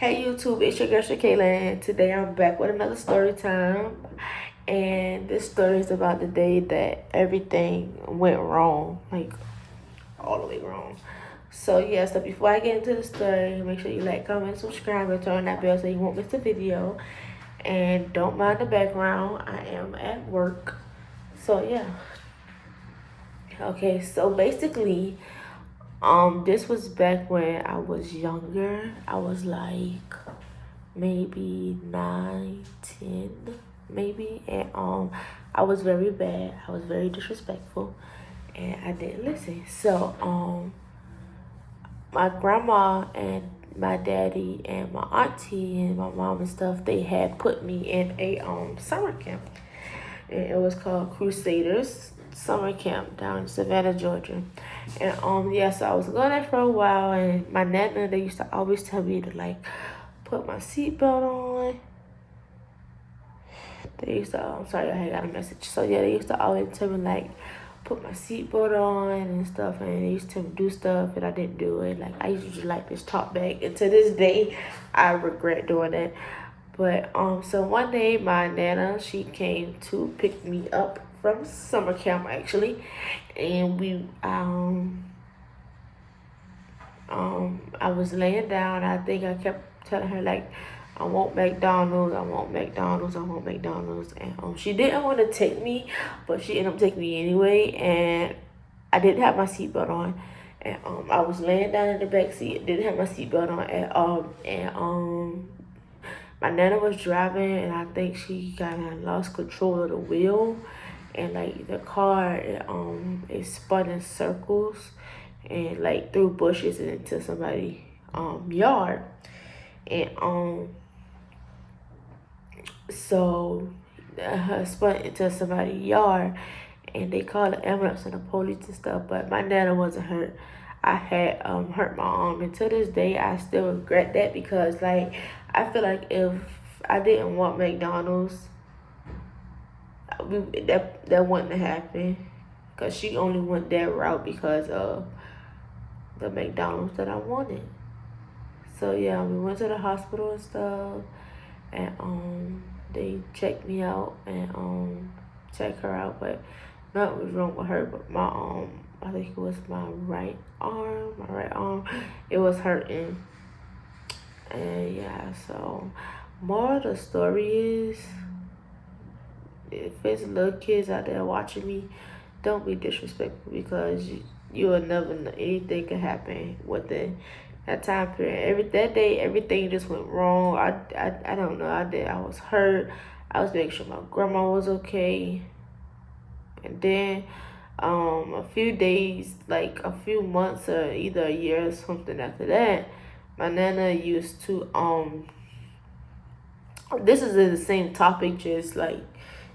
Hey YouTube, it's your girl Shakayla, and today I'm back with another story time. And this story is about the day that everything went wrong, like all the way wrong. So before I get into the story, make sure you like, comment, subscribe, and turn on that bell so you won't miss the video. And don't mind the background, I am at work. So yeah. Okay, so basically, this was back when I was younger. I was like maybe 9, 10, maybe. And I was very bad. I was very disrespectful, and I didn't listen. So my grandma and my daddy and my auntie and my mom and stuff, they had put me in a summer camp, and it was called Crusaders Summer Camp down in Savannah, Georgia. And so I was going there for a while, and my nana, they used to always tell me to like put my seatbelt on. They used to, I'm sorry, I got a message. So yeah, they used to always tell me like put my seatbelt on and stuff, and they used to do stuff and I didn't do it. Like I used to like this talk back, and to this day, I regret doing it. But so one day my nana, she came to pick me up from summer camp actually, and I was laying down. I think I kept telling her like, I want McDonald's, I want McDonald's, I want McDonald's. And she didn't want to take me, but she ended up taking me anyway. And I didn't have my seatbelt on. And I was laying down in the back seat, didn't have my seatbelt on at all. And my nana was driving, and I think she kind of lost control of the wheel, and like the car, it spun in circles, and like through bushes and into somebody's yard, and so spun into somebody's yard, and they called the ambulance and the police and stuff. But my nana wasn't hurt. I had hurt my arm, and to this day I still regret that, because like I feel like if I didn't want McDonald's, that wouldn't happen, because she only went that route because of the McDonald's that I wanted. So yeah, we went to the hospital and stuff, and they checked me out and checked her out, but nothing was wrong with her. But my I think it was my right arm. It was hurting, and yeah. So more of the story is, if it's little kids out there watching me, don't be disrespectful, because you will never know, anything can happen within that time period. That day, everything just went wrong. I don't know. I was hurt. I was making sure my grandma was okay, and then a few days, like a few months or either a year or something after that, my nana used to this is the same topic, just like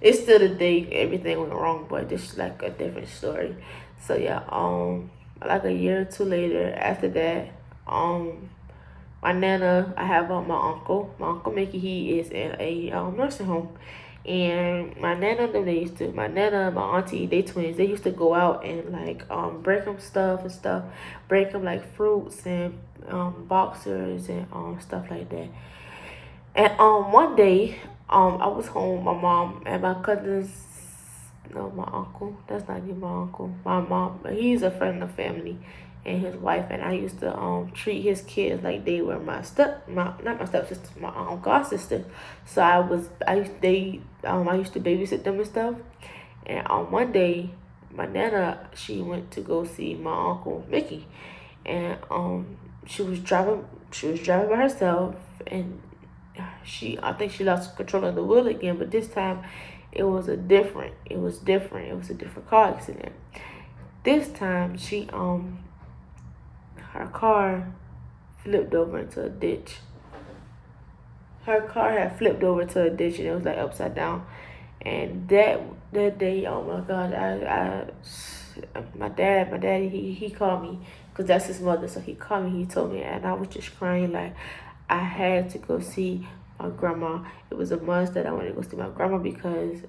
it's still the day everything went wrong, but this is like a different story. So yeah, like a year or two later after that, my nana, I have my uncle Mickey, he is in a nursing home. And my nana, my nana, my auntie, they twins, they used to go out and like break them stuff and stuff, break them like fruits and boxers and stuff like that. And one day, I was home, my mom and my cousins, no, my uncle, that's not even my uncle, my mom, he's a friend of the family, and his wife, and I used to treat his kids like they were not my stepsister, my god sister. So I used to babysit them and stuff. And one day, my nana, she went to go see my uncle Mickey, and she was driving by herself, and I think she lost control of the wheel again, but this time it was different. It was a different car accident. This time her car flipped over into a ditch. Her car had flipped over to a ditch, and it was like upside down. And that day, oh my God, my daddy, he called me, because that's his mother. So he called me, he told me, and I was just crying. Like, I had to go see my grandma. It was a must that I wanted to go see my grandma, because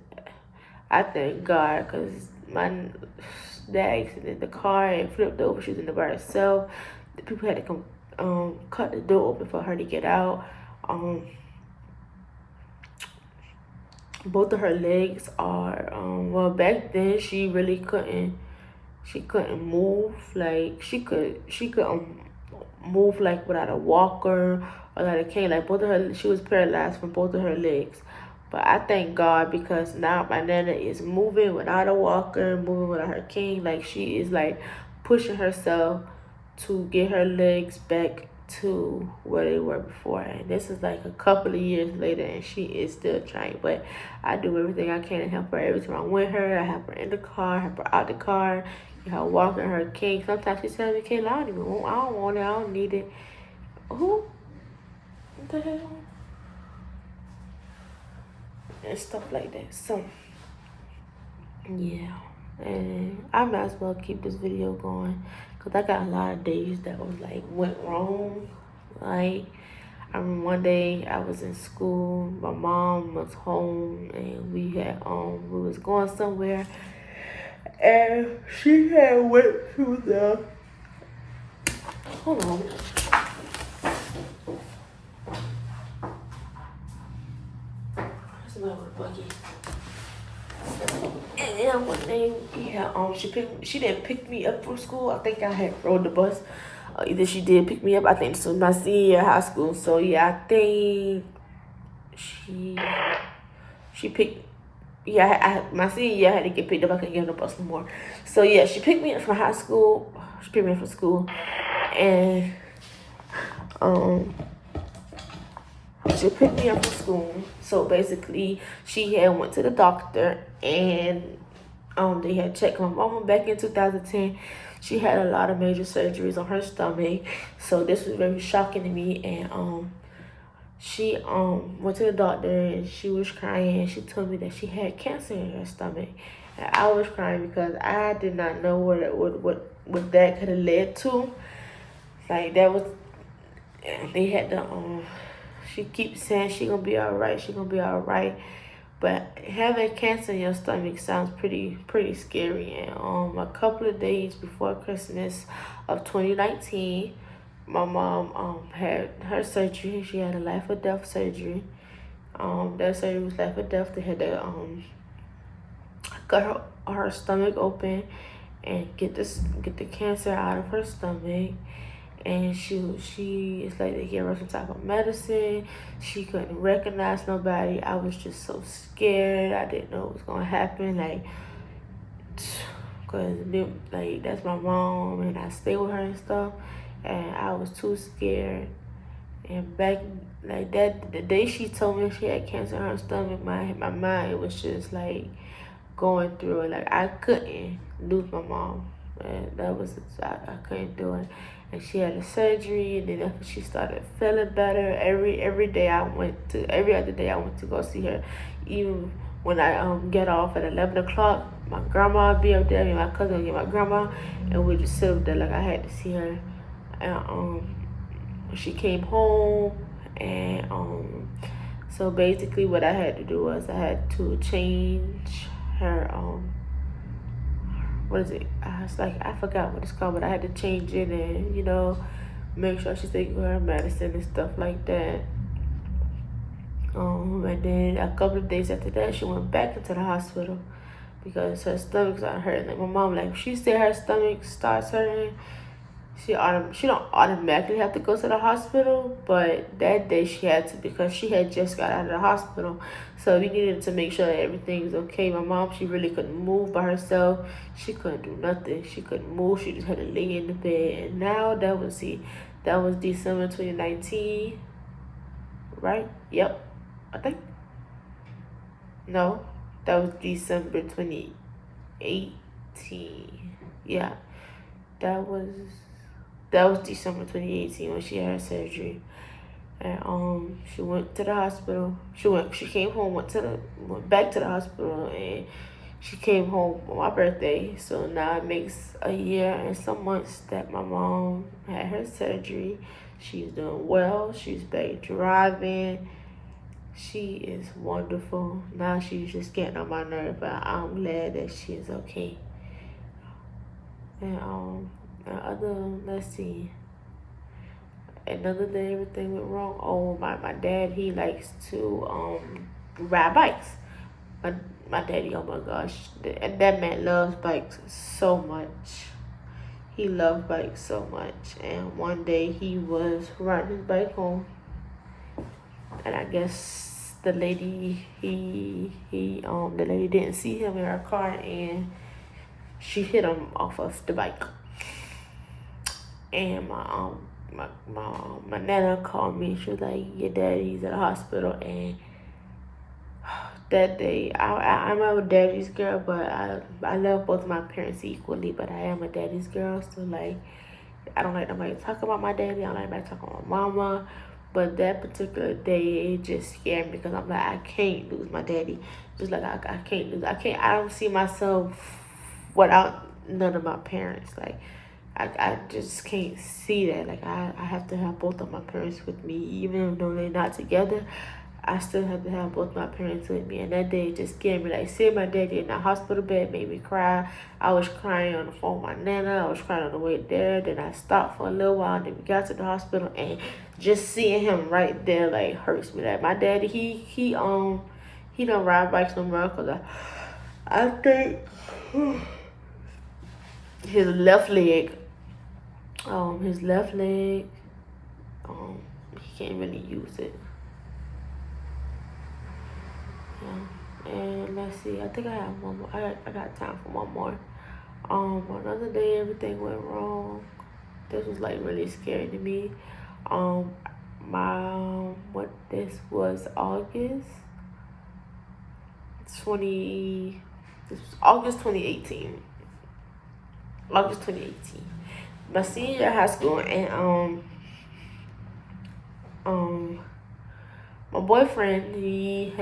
I thank God, because that accident, the car had flipped over. She was in the by herself. The people had to come cut the door open for her to get out. Um, both of her legs are well, back then she couldn't move. Like she could move like without a walker or like a cane. Like both of her, she was paralyzed from both of her legs. But I thank God because now my nana is moving without a walker, moving without her cane. Like she is like pushing herself to get her legs back to where they were before. And this is like a couple of years later and she is still trying. But I do everything I can to help her. Every time I'm with her, I help her in the car, help her out the car, get her walking her cane. Sometimes she tells me, Kayla, I don't want it, I don't need it. Who? What the hell? And stuff like that. So yeah, and I might as well keep this video going because I got a lot of days that was like went wrong. Like I remember one day I was in school, my mom was home, and we was going somewhere, and she had went to the hold on. What's the matter with Buggy? And one day, yeah, she didn't pick me up from school. I think I had rode the bus. Either she did pick me up. I think this was my senior year of high school. So yeah, I think she picked. Yeah, my senior year I had to get picked up. I couldn't get on the bus no more. So yeah, she picked me up from high school. She picked me up from school, and she picked me up from school. So basically, she had went to the doctor and they had checked my mama back in 2010. She had a lot of major surgeries on her stomach, so this was very shocking to me. And she went to the doctor and she was crying. And she told me that she had cancer in her stomach, and I was crying because I did not know what that could have led to. Like that was, they had to She keeps saying she gonna be all right. She gonna be all right. But having cancer in your stomach sounds pretty scary. And a couple of days before Christmas of 2019, my mom had her surgery. She had a life or death surgery. That surgery was life or death. They had to cut her stomach open and get the cancer out of her stomach. And she it's like they gave her some type of medicine. She couldn't recognize nobody. I was just so scared. I didn't know what was gonna happen. Like, cause like that's my mom, and I stay with her and stuff. And I was too scared. And back like that, the day she told me she had cancer in her stomach, my mind was just like going through it. Like I couldn't lose my mom. And that was I couldn't do it. And she had a surgery, and then after she started feeling better, every other day I went to go see her. Even when I get off at 11 o'clock, my grandma would be up there, and my cousin would get my grandma, and we just sit up there like I had to see her. And she came home, and so basically what I had to do was I had to change her what is it? It's like I forgot what it's called, but I had to change it and make sure she's taking her medicine and stuff like that. And then a couple of days after that, she went back into the hospital because her stomach started hurting. Like my mom, like she said, her stomach starts hurting. She don't automatically have to go to the hospital, but that day she had to because she had just got out of the hospital. So we needed to make sure that everything's okay. My mom, she really couldn't move by herself. She couldn't do nothing. She couldn't move. She just had to lay in the bed. And now that was December 2019, right? Yep, I think. No, that was December 2018. Yeah, that was December 2018 when she had her surgery. And she went to the hospital. She came home, went back to the hospital, and she came home on my birthday. So now it makes a year and some months that my mom had her surgery. She's doing well. She's back driving. She is wonderful. Now she's just getting on my nerve, but I'm glad that she is okay. And let's see. another day everything went wrong. Oh, my dad, he likes to ride bikes. My my daddy, oh my gosh, that man loves bikes so much. He loves bikes so much. And one day he was riding his bike home, and I guess the lady didn't see him in her car, and she hit him off of the bike. And my nana called me. She was like, "Your daddy's at the hospital." And that day, I'm a daddy's girl, but I love both of my parents equally. But I am a daddy's girl, so like I don't like nobody talk about my daddy. I don't like nobody talk about my mama. But that particular day, it just scared me because I'm like, I can't lose my daddy. Just like I can't lose. I don't see myself without none of my parents. Like I just can't see that. Like I have to have both of my parents with me, even though they're not together. I still have to have both my parents with me. And that day just scared me. Like seeing my daddy in the hospital bed made me cry. I was crying on the phone with my nana. I was crying on the way there. Then I stopped for a little while. And then we got to the hospital, and just seeing him right there like hurts me. Like my daddy, he don't ride bikes no more because I think his left leg, his left leg, he can't really use it. Yeah. And let's see, I think I have one more. I got time for one more. Another day everything went wrong. This was like really scary to me. Um, what this was August 20. This was August 2018. August 2018. My senior year of high school, and um my boyfriend, he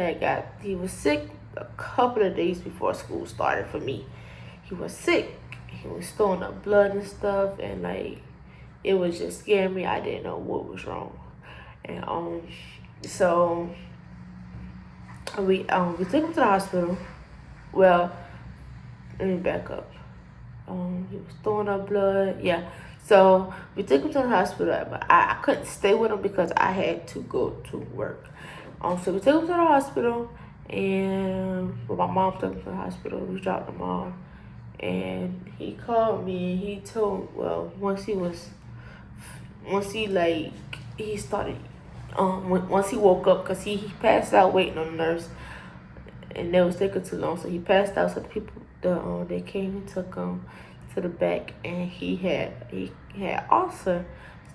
was sick a couple of days before school started for me. He was sick. He was throwing up blood and stuff, and like it was just scaring me. I didn't know what was wrong. And so we took him to the hospital. Well, let me back up. He was throwing up blood. Yeah. So we took him to the hospital, but I couldn't stay with him because I had to go to work. So we took him to the hospital, and well, my mom took him to the hospital. We dropped him off, and he called me, and he told, well, once he like he started, once he woke up, cause he passed out waiting on the nurse, and they was taking too long, so he passed out. So the people, they came and took him to the back, and he had ulcer.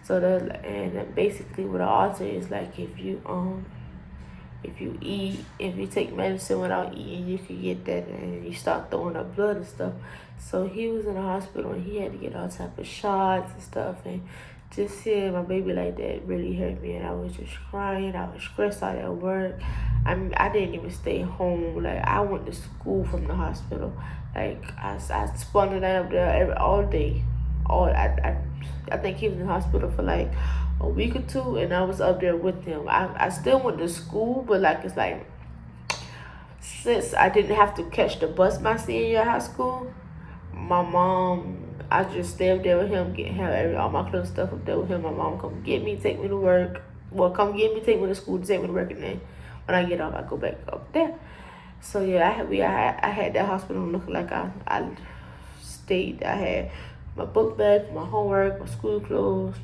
So and basically what an ulcer is like, if you take medicine without eating, you could get that, and you start throwing up blood and stuff. So he was in the hospital, and he had to get all type of shots and stuff, and just seeing my baby like that really hurt me, and I was just crying. I was stressed out at work. I didn't even stay home. Like I went to school from the hospital. Like I spun it up there all day. I think he was in the hospital for like a week or two, and I was up there with him. I still went to school, but like it's like since I didn't have to catch the bus my senior year of high school, my mom, I just stayed up there with him, have all my clothes stuff up there with him. My mom come get me, take me to work. Well, come get me, take me to school, take me to work, and then when I get off, I go back up there. So yeah, I had that hospital looking like I stayed. I had my book bag, my homework, my school clothes.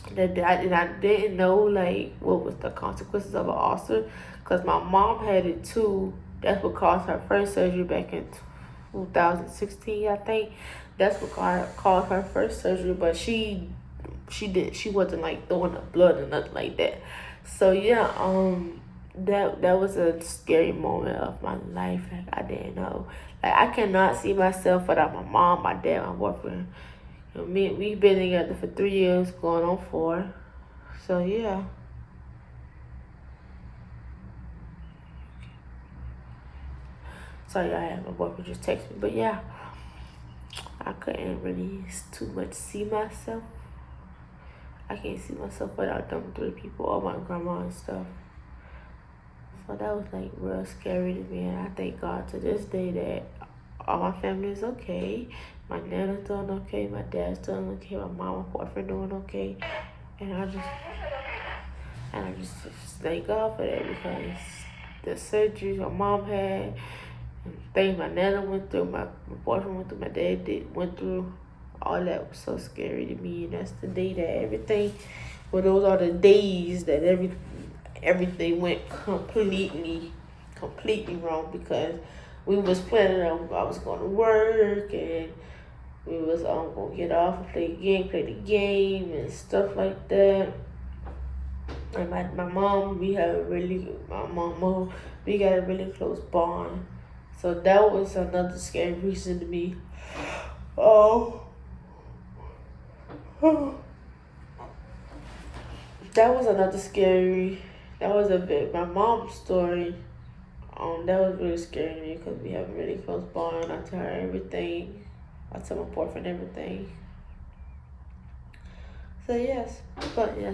I didn't know like what was the consequences of an ulcer, because my mom had it too. That's what caused her first surgery back in 2016, I think. That's what caused her first surgery, but she wasn't like throwing up blood or nothing like that. So yeah, that was a scary moment of my life. Like I didn't know. Like I cannot see myself without my mom, my dad, my boyfriend. We've been together for 3 years, going on 4. So yeah. Sorry, I had my boyfriend just text me, but yeah, I couldn't really too much see myself. I can't see myself without them 3 people or my grandma and stuff. So that was like real scary to me, and I thank God to this day that all my family is okay. My nana's doing okay, my dad's doing okay, my mom and boyfriend doing okay. And I just thank God for that because the surgery my mom had, and things my nana went through, my boyfriend went through, my went through, all that was so scary to me. And that's the day that everything, well, those are the days that everything went completely wrong because we was planning on I was going to work and we was gonna get off and play the game and stuff like that. And my mom, we got a really close bond. So that was another scary reason to me. Oh, that was another scary. That was a bit my mom's story. That was really scary to me because we have a really close bond. I tell her everything. I tell my boyfriend everything. So yes,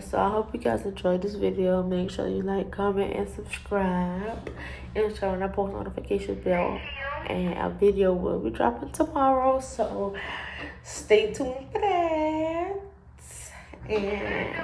so I hope you guys enjoyed this video. Make sure you like, comment, and subscribe, and turn on the post notification bell. And a video will be dropping tomorrow, so stay tuned for that. And